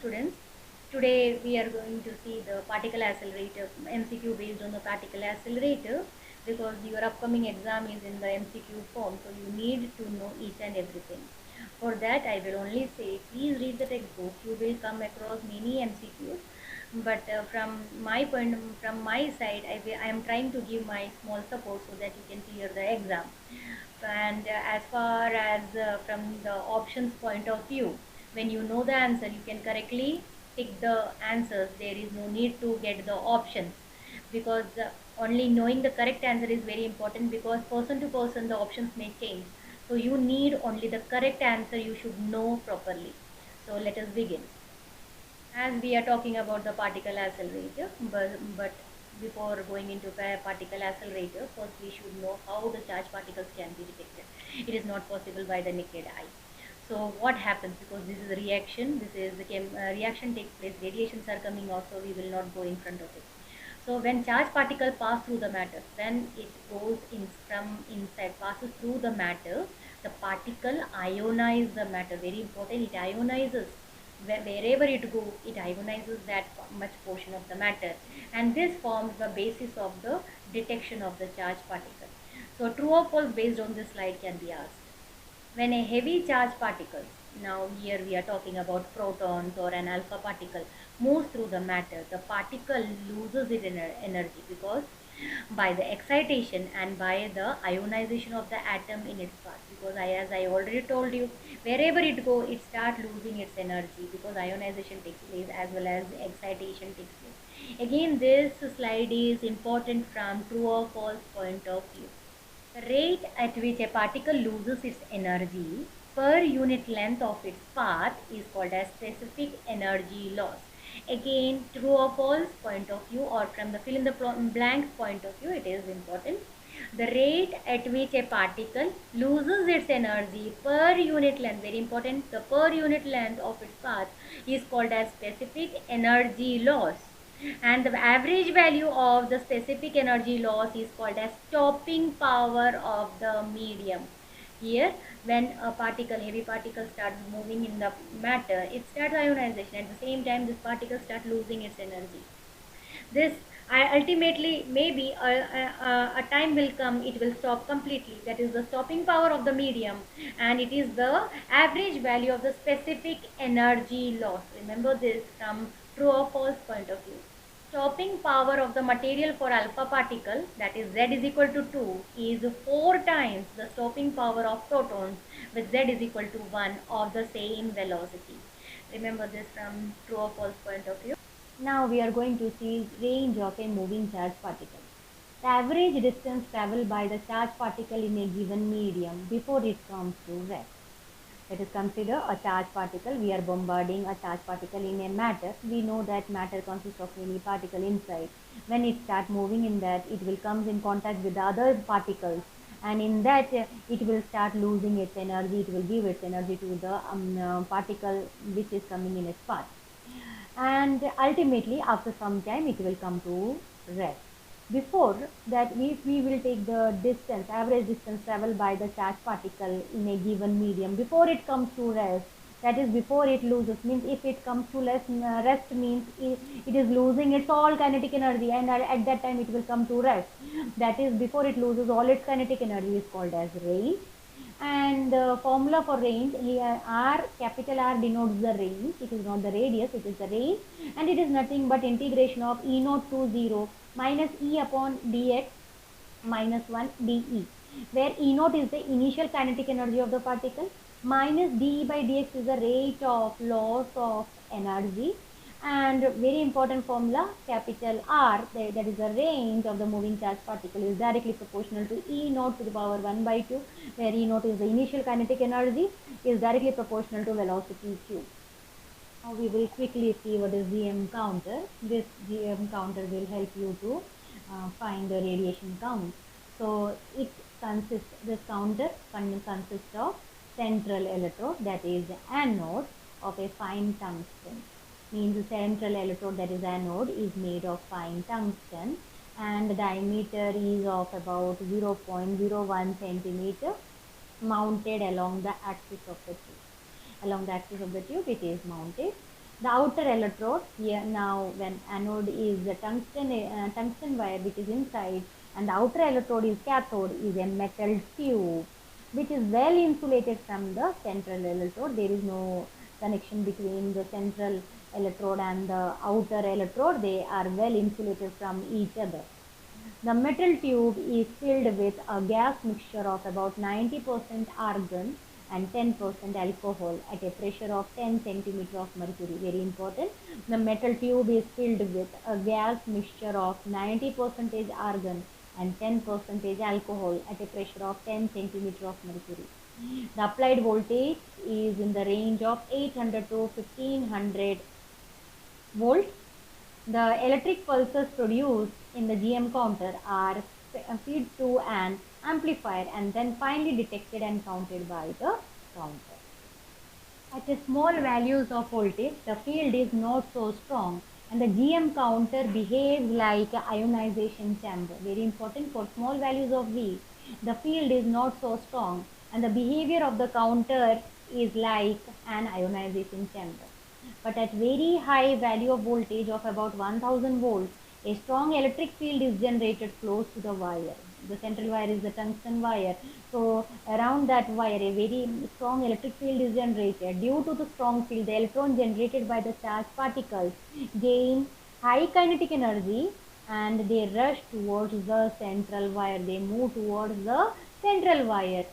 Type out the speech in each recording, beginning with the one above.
students. Today we are going to see the particle accelerator MCQ based on the particle accelerator, because your upcoming exam is in the MCQ form, so you need to know each and everything. For that I will only say, please read the textbook. You will come across many MCQs, but from my side, I am trying to give my small support so that you can clear the exam. And as far as from the options point of view, when you know the answer, you can correctly pick the answers. There is no need to get the options, because only knowing the correct answer is very important, because person to person the options may change. So you need only the correct answer, you should know properly. So let us begin. As we are talking about the particle accelerator, but before going into particle accelerator, first we should know how the charged particles can be detected. It is not possible by the naked eye. So what happens, because this is a reaction, this is the reaction takes place, radiations are coming out, so we will not go in front of it. So when charged particle pass through the matter, when it goes in from inside, passes through the matter, the particle ionize the matter. Very important, it ionizes. Wherever it goes, it ionizes that much portion of the matter, and this forms the basis of the detection of the charged particle. So true or false based on this slide can be asked. When a heavy charged particle, now here we are talking about protons or an alpha particle, moves through the matter, the particle loses its energy, because by the excitation and by the ionization of the atom in its path. Because as I already told you, wherever it goes, it starts losing its energy, because ionization takes place as well as excitation takes place. Again, this slide is important from true or false point of view. The rate at which a particle loses its energy per unit length of its path is called as specific energy loss. Again, true or false point of view, or from the fill in the blank point of view, it is important. The rate at which a particle loses its energy per unit length, very important, the per unit length of its path is called as specific energy loss. And the average value of the specific energy loss is called as stopping power of the medium. Here, when a particle, heavy particle, starts moving in the matter, it starts ionization. At the same time, this particle starts losing its energy. This ultimately, maybe a time will come, it will stop completely. That is the stopping power of the medium, and it is the average value of the specific energy loss. Remember this from true or false point of view. Stopping power of the material for alpha particle, that is Z is equal to 2, is 4 times the stopping power of protons with Z is equal to 1 of the same velocity. Remember this from true or false point of view. Now we are going to see range of a moving charged particle. The average distance traveled by the charged particle in a given medium before it comes to rest. Let us consider a charged particle. We are bombarding a charged particle in a matter. We know that matter consists of many particles inside. When it starts moving in that, it will come in contact with the other particles, and in that it will start losing its energy. It will give its energy to the particle which is coming in its path, and ultimately after some time it will come to rest. Before that, if we will take the distance, average distance traveled by the charged particle in a given medium before it comes to rest, that is before it loses, means if it comes to rest means it is losing its all kinetic energy, and at that time it will come to rest. That is before it loses all its kinetic energy, is called as range. And the formula for range here, R, capital R denotes the range. It is not the radius, it is the range, and it is nothing but integration of E naught to 0 minus E upon dx minus 1 dE, where E naught is the initial kinetic energy of the particle, minus dE by dx is the rate of loss of energy. And very important formula, capital R, that is the range of the moving charged particle, is directly proportional to E naught to the power 1 by 2, where E naught is the initial kinetic energy, is directly proportional to velocity q. Now we will quickly see what is G.M.Counter. This G.M.Counter will help you to find the radiation count. So this counter consists of central electrode, that is anode, of a fine tungsten. Means the central electrode, that is anode, is made of fine tungsten, and the diameter is of about 0.01 centimeter, mounted along the axis of the tube. Along the axis of the tube it is mounted, The outer electrode, here now when anode is the tungsten wire which is inside, and the outer electrode is cathode, is a metal tube which is well insulated from the central electrode. There is no connection between the central electrode and the outer electrode. They are well insulated from each other. The metal tube is filled with a gas mixture of about 90% argon and 10% alcohol at a pressure of 10 centimeter of mercury. Very important. The metal tube is filled with a gas mixture of 90% argon and 10% alcohol at a pressure of 10 centimeter of mercury. The applied voltage is in the range of 800 to 1500 volts. The electric pulses produced in the G.M.Counter are fed to an amplifier and then finally detected and counted by the counter. At a small values of voltage, the field is not so strong and the G.M.Counter behaves like an ionization chamber. Very important, for small values of V, the field is not so strong and the behavior of the counter is like an ionization chamber. But at very high value of voltage of about 1000 volts, a strong electric field is generated close to the wire. The central wire is the tungsten wire. So around that wire, a very strong electric field is generated. Due to the strong field, the electron generated by the charged particles gain high kinetic energy and they rush towards the central wire. They move towards the central wire.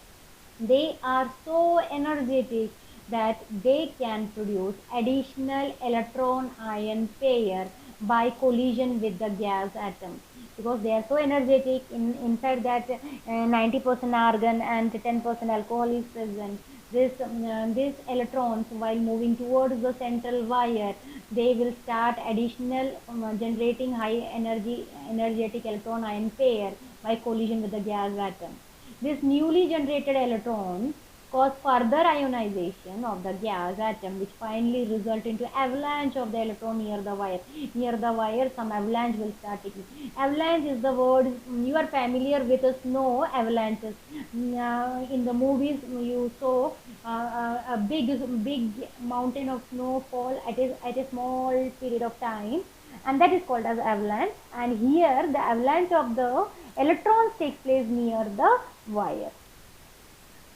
They are so energetic that they can produce additional electron ion pair by collision with the gas atom, because they are so energetic. Inside that 90% argon and 10% alcohol is present. These electrons, while moving towards the central wire, they will start additional generating high energetic electron ion pair by collision with the gas atom. These newly generated electrons cause further ionization of the gas atom, which finally result into avalanche of the electron near the wire. Near the wire, some avalanche will start taking. Avalanche is the word, you are familiar with the snow avalanches. In the movies, you saw a big mountain of snow fall at a small period of time, and that is called as avalanche. And here, the avalanche of the electrons takes place near the wire.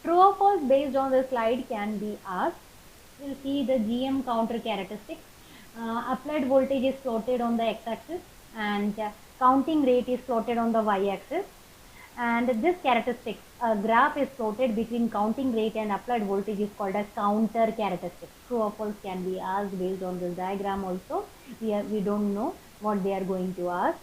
True or false based on the slide can be asked. We'll see the G.M.Counter characteristics. Applied voltage is plotted on the x-axis and counting rate is plotted on the y-axis. And this characteristics, a graph is plotted between counting rate and applied voltage is called as counter characteristics. True or false can be asked based on this diagram also. We don't know what they are going to ask.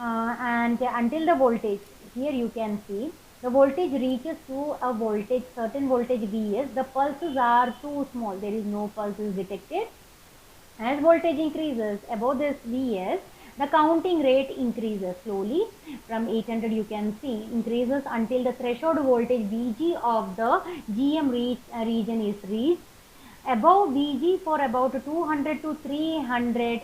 And until the voltage, here you can see the voltage reaches to a voltage, certain voltage Vs, the pulses are too small, there is no pulses detected. As voltage increases above this Vs, the counting rate increases slowly. From 800 you can see increases until the threshold voltage Vg of the GM region is reached. Above Vg for about 200 to 300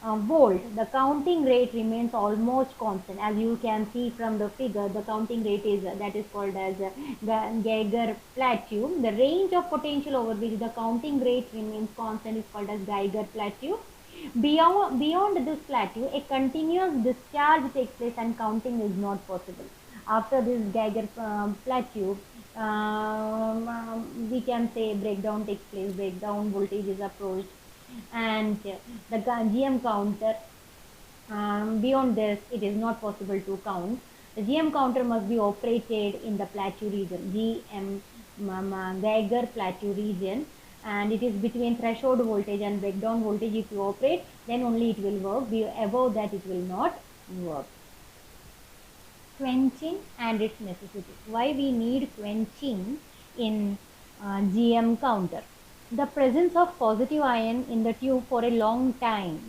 volt, the counting rate remains almost constant. As you can see from the figure, the counting rate is that is called as Geiger plateau. The range of potential over which the counting rate remains constant is called as Geiger plateau. Beyond this plateau, a continuous discharge takes place and counting is not possible. After this Geiger plateau, we can say breakdown takes place, breakdown voltage is approached, and the G.M.Counter, beyond this it is not possible to count. The G.M.Counter must be operated in the plateau region, Geiger plateau region, and it is between threshold voltage and breakdown voltage. If you operate, then only it will work. Above that it will not work. Quenching and its necessity. Why we need quenching in G.M.Counter? The presence of positive ion in the tube for a long time,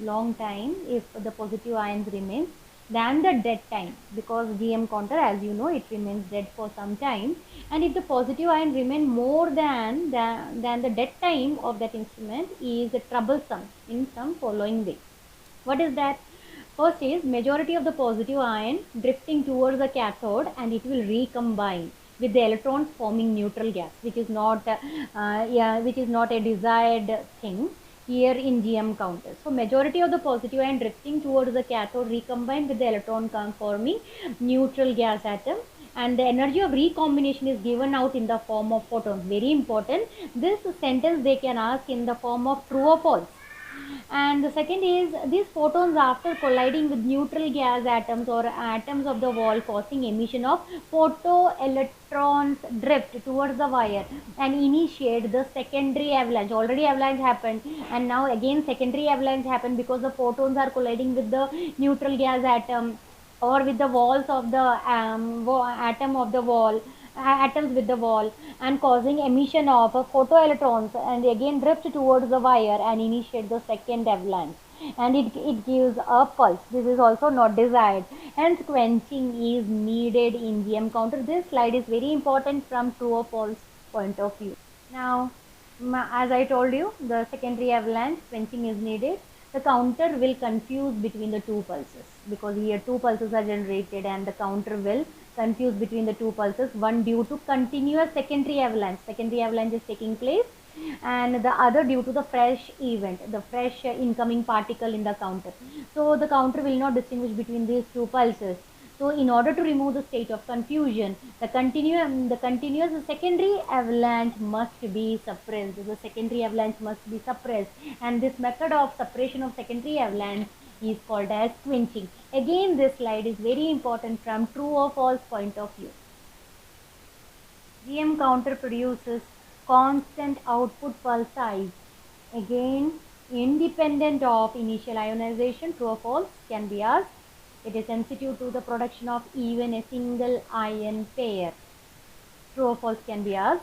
if the positive ions remain, than the dead time, because G.M.Counter, as you know, it remains dead for some time, and if the positive ion remain more than the dead time of that instrument, is troublesome in some following way. What is that? First is majority of the positive ion drifting towards the cathode and it will recombine with the electrons forming neutral gas, which is not a desired thing. here in G.M.Counter. So majority of the positive ion drifting towards the cathode recombined with the electron forming neutral gas atom, and the energy of recombination is given out in the form of photons. Very important. This sentence they can ask in the form of true or false. And the second is, these photons after colliding with neutral gas atoms or atoms of the wall causing emission of photoelectrons drift towards the wire and initiate the secondary avalanche. Already avalanche happened, and now again secondary avalanche happened because the photons are colliding with the neutral gas atom or with the walls of the atom of the wall atoms with the wall, and causing emission of photoelectrons and again drift towards the wire and initiate the second avalanche, and it gives a pulse. This is also not desired, hence quenching is needed in G.M.Counter. This slide is very important from true or false point of view. Now, as I told you, the secondary avalanche quenching is needed. The counter will confuse between the two pulses because here two pulses are generated, and the counter will confuse between the two pulses, one due to continuous secondary avalanche. Secondary avalanche is taking place, and the other due to the fresh event, the fresh incoming particle in the counter. So the counter will not distinguish between these two pulses. So in order to remove the state of confusion, the continuous secondary avalanche must be suppressed. The secondary avalanche must be suppressed, and this method of suppression of secondary avalanche is called as quenching. Again, this slide is very important from true or false point of view. G.M.Counter produces constant output pulse size. Again, independent of initial ionization, true or false can be asked. It is sensitive to the production of even a single ion pair. True or false can be asked.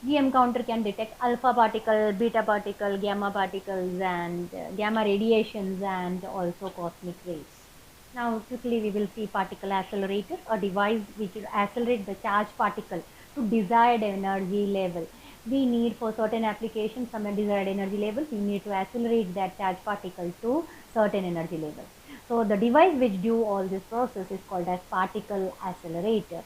G.M.Counter can detect alpha particle, beta particle, gamma particles, and gamma radiations, and also cosmic rays. Now quickly we will see particle accelerator, a device which will accelerate the charged particle to desired energy level. We need for certain applications some desired energy level, we need to accelerate that charged particle to certain energy level. So the device which do all this process is called as particle accelerator.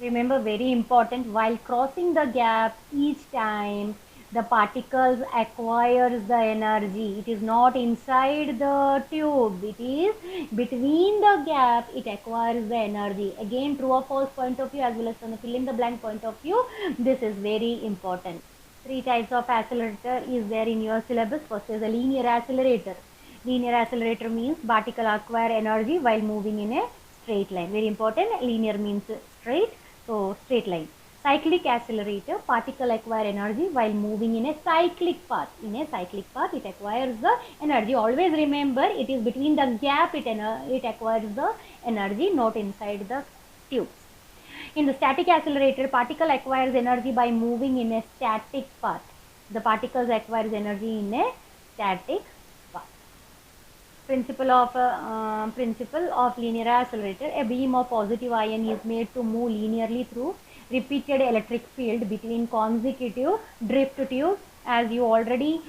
Remember, very important, while crossing the gap each time the particles acquires the energy. It is not inside the tube, it is between the gap it acquires the energy. Again, true or false point of view as well as from the fill in the blank point of view, this is very important. Three types of accelerator is there in your syllabus. First is a linear accelerator. Linear accelerator means particle acquire energy while moving in a straight line. Very important, linear means straight, so straight line. Cyclic accelerator, particle acquire energy while moving in a cyclic path. In a cyclic path, it acquires the energy. Always remember, it is between the gap it acquires the energy, not inside the tubes. In the static accelerator, particle acquires energy by moving in a static path. The particles acquires energy in a static path. Principle of linear accelerator. A beam of positive ion is made to move linearly through repeated electric field between consecutive drift tubes. As you already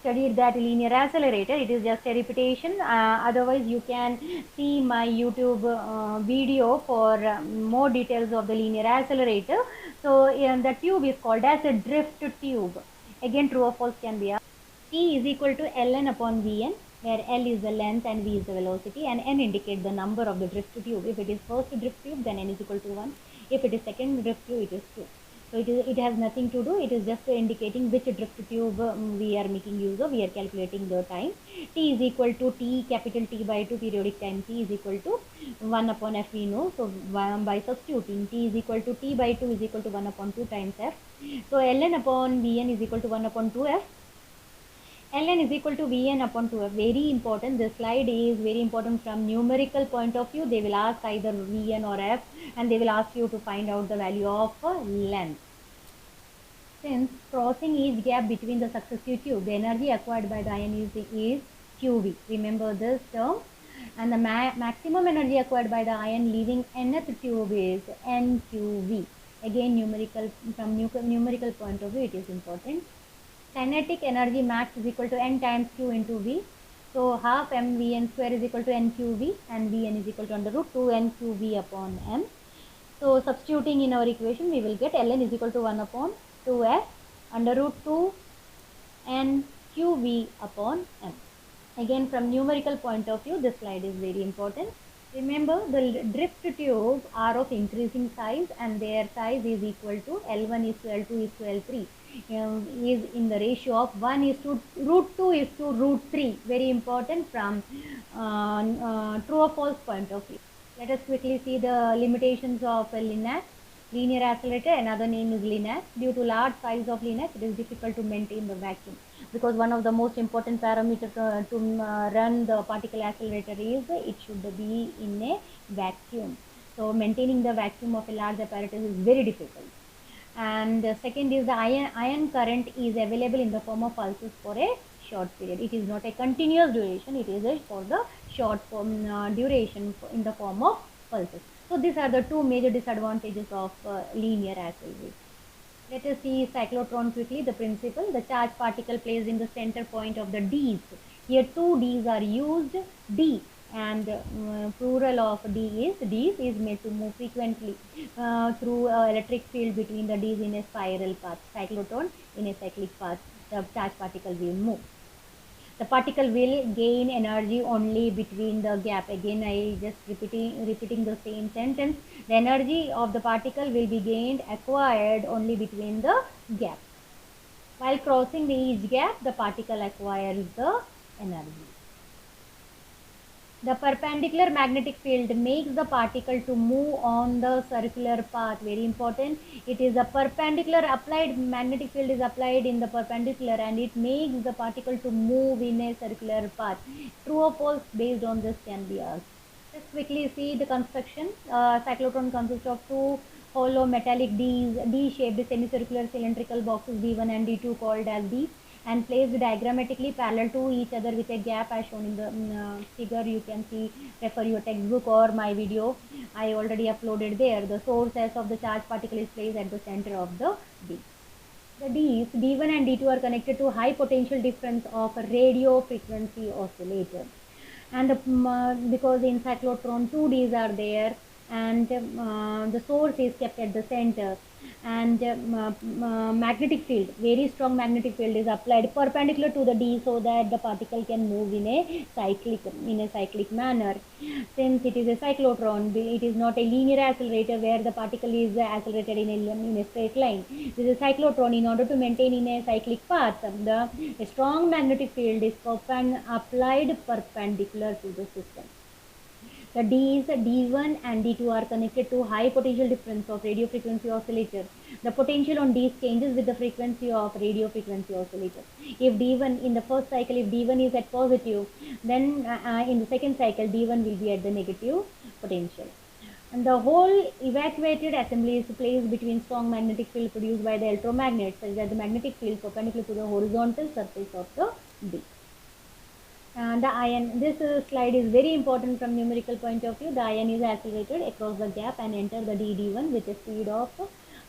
studied that linear accelerator, it is just a repetition. Otherwise, you can see my YouTube video for more details of the linear accelerator. So, the tube is called as a drift tube. Again, true or false can be asked. T is equal to ln upon Vn, where L is the length and V is the velocity, and N indicates the number of the drift tube. If it is first drift tube, then N is equal to 1. If it is second drift tube, it is 2. So it has nothing to do, it is just indicating which drift tube we are making use of, we are calculating the time. T is equal to T, capital T by 2, periodic time T is equal to 1 upon F we know. So by substituting T is equal to T by 2 is equal to 1 upon 2 times F. So ln upon Vn is equal to 1 upon 2F. ln is equal to Vn upon 2F. Very important. This slide is very important from numerical point of view. They will ask either Vn or F, and they will ask you to find out the value of length. Since crossing each gap between the successive tube, the energy acquired by the ion is QV. Remember this term. And the maximum energy acquired by the ion leaving nth tube is NQV. Again, from numerical point of view, it is important. Kinetic energy max is equal to N times Q into V. So half mVn square is equal to NQV, and Vn is equal to under root 2 NQV upon M. So substituting in our equation, we will get ln is equal to 1 upon 2f under root 2 NQV QV upon M. Again, from numerical point of view, this slide is very important. Remember, the drift tubes are of increasing size and their size is equal to L1 is to L2 is to L3. Is in the ratio of 1 is to root 2 is to root 3. Very important from true or false point of view. Let us quickly see the limitations of a linear accelerator. Another name is linac. Due to large size of linac, it is difficult to maintain the vacuum, because one of the most important parameters to run the particle accelerator is it should be in a vacuum. So maintaining the vacuum of a large apparatus is very difficult. And second is the ion current is available in the form of pulses for a short period. It is not a continuous duration, it is for the short duration in the form of pulses. So these are the two major disadvantages of linear accelerator. Let us see cyclotron quickly. The principle: the charged particle placed in the center point of the D's. Here two D's are used. D and plural of D's is made to move frequently through electric field between the D's in a spiral path. Cyclotron in a cyclic path. The charged particle will move. The particle will gain energy only between the gap. Again, I just repeating the same sentence. The energy of the particle will be acquired only between the gap. While crossing each gap, the particle acquires the energy. The perpendicular magnetic field makes the particle to move on the circular path. Very important. It is a perpendicular applied magnetic field is applied in the perpendicular and it makes the particle to move in a circular path. True or false based on this can be asked. Let's quickly see the construction. Cyclotron consists of two hollow metallic D-shaped semicircular cylindrical boxes D1 and D2 called as D, and placed diagrammatically parallel to each other with a gap as shown in the figure. You can see, refer your textbook or my video. I already uploaded there. The source S of the charged particle is placed at the center of the D. The D's, D1 and D2 are connected to high potential difference of a radio frequency oscillator. And because in cyclotron two D's are there, and the source is kept at the center, and magnetic field, very strong magnetic field is applied perpendicular to the D so that the particle can move in a cyclic manner. Since it is a cyclotron, it is not a linear accelerator where the particle is accelerated in a straight line. This is a cyclotron. In order to maintain in a cyclic path, a strong magnetic field is applied perpendicular to the system. The D's, D1 and D2 are connected to high potential difference of radio frequency oscillator. The potential on D's changes with the frequency of radio frequency oscillator. If D1 in the first cycle, if D1 is at positive, then in the second cycle D1 will be at the negative potential. And the whole evacuated assembly is placed between strong magnetic field produced by the electromagnet, such that the magnetic field perpendicular to the horizontal surface of the D. The ion, this slide is very important from numerical point of view. The ion is accelerated across the gap and enter the D1 with a speed of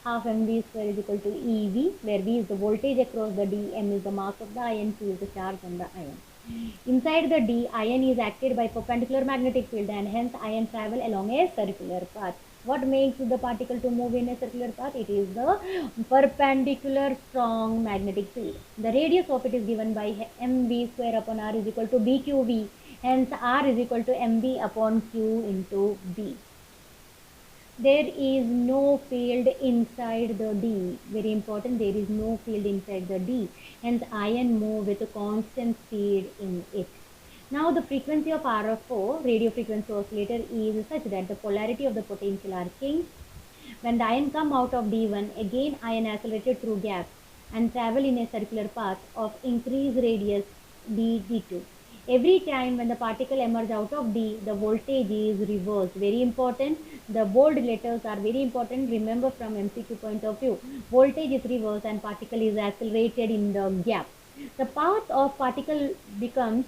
half mv square is equal to ev, where v is the voltage across the D, m is the mass of the ion, q is the charge on the ion. Inside the D, ion is acted by perpendicular magnetic field and hence ion travel along a circular path. What makes the particle to move in a circular path? It is the perpendicular strong magnetic field. The radius of it is given by mv square upon r is equal to bqv. Hence r is equal to mv upon q into b. There is no field inside the D. Very important, there is no field inside the D. Hence ion move with a constant speed in it. Now the frequency of RF4, radio frequency oscillator, is such that the polarity of the potential are changed. When the ion come out of D1, again ion accelerated through gap and travel in a circular path of increased radius D2. Every time when the particle emerges out of D, the voltage is reversed. Very important. The bold letters are very important. Remember from MCQ point of view. Voltage is reversed and particle is accelerated in the gap. The path of particle becomes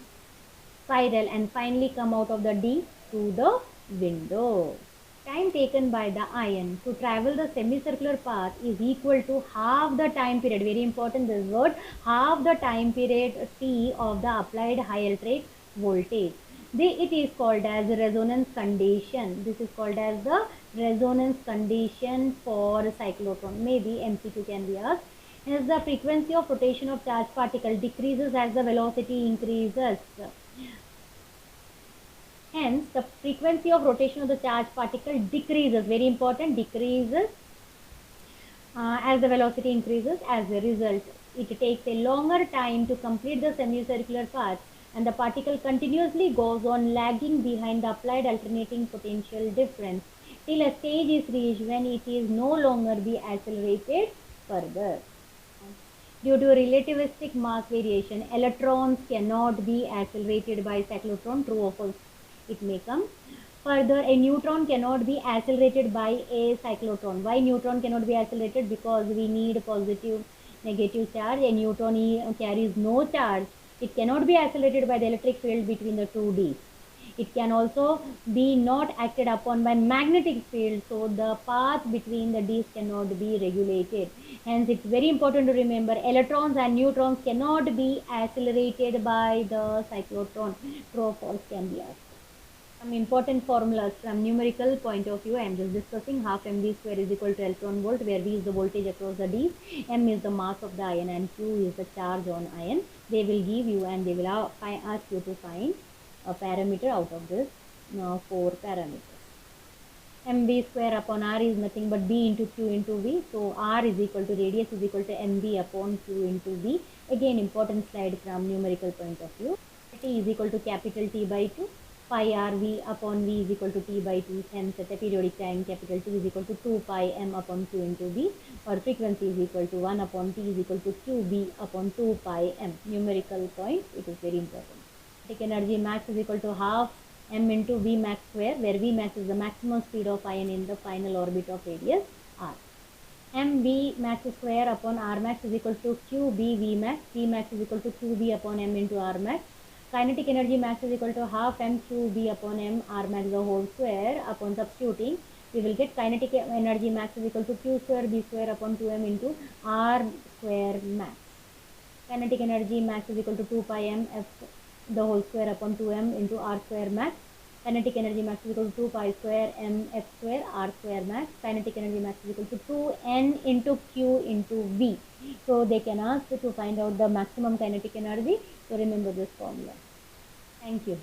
spiral and finally come out of the D to the window. Time taken by the ion to travel the semicircular path is equal to half the time period. Very important this word. Half the time period T of the applied high electric voltage. It is called as the resonance condition. This is called as the resonance condition for cyclotron. Maybe MCQ can be asked. Hence, the frequency of rotation of charged particle decreases as the velocity increases. Hence, the frequency of rotation of the charged particle decreases, very important, decreases as the velocity increases. As a result, it takes a longer time to complete the semicircular path, and the particle continuously goes on lagging behind the applied alternating potential difference till a stage is reached when it is no longer be accelerated further. Due to relativistic mass variation, electrons cannot be accelerated by cyclotron, true or false. It may come. Further, a neutron cannot be accelerated by a cyclotron. Why neutron cannot be accelerated? Because we need positive, negative charge. A neutron carries no charge. It cannot be accelerated by the electric field between the two Ds. It can also be not acted upon by magnetic field, so the path between the Ds cannot be regulated. Hence, it's very important to remember electrons and neutrons cannot be accelerated by the cyclotron. True or false can be asked. Some important formulas from numerical point of view. I am just discussing. Half mv square is equal to electron volt, where V is the voltage across the Ds, m is the mass of the ion, and q is the charge on ion. They will give you and they will ask you to find a parameter out of this 4 parameters. mv square upon r is nothing but b into q into v. So r is equal to radius is equal to mv upon q into v. Again, important slide from numerical point of view. T is equal to capital T by 2. Pi r v upon v is equal to t by 2. Hence, at a periodic time, capital T is equal to 2 pi m upon q into v, or frequency is equal to 1 upon t is equal to qb upon 2 pi m. Numerical point, it is very important. Kinetic energy max is equal to half m into v max square, where v max is the maximum speed of ion in the final orbit of radius r. m v max square upon r max is equal to q b v max. V max is equal to q b upon m into r max. Kinetic energy max is equal to half m q b upon m r max the whole square. Upon substituting, we will get kinetic energy max is equal to q square b square upon 2m into r square max. Kinetic energy max is equal to 2 pi m f the whole square upon 2m into r square max. Kinetic energy max is equal to 2 pi square m f square r square max. Kinetic energy max is equal to 2n into q into v. So they can ask to find out the maximum kinetic energy. So remember this formula. Thank you.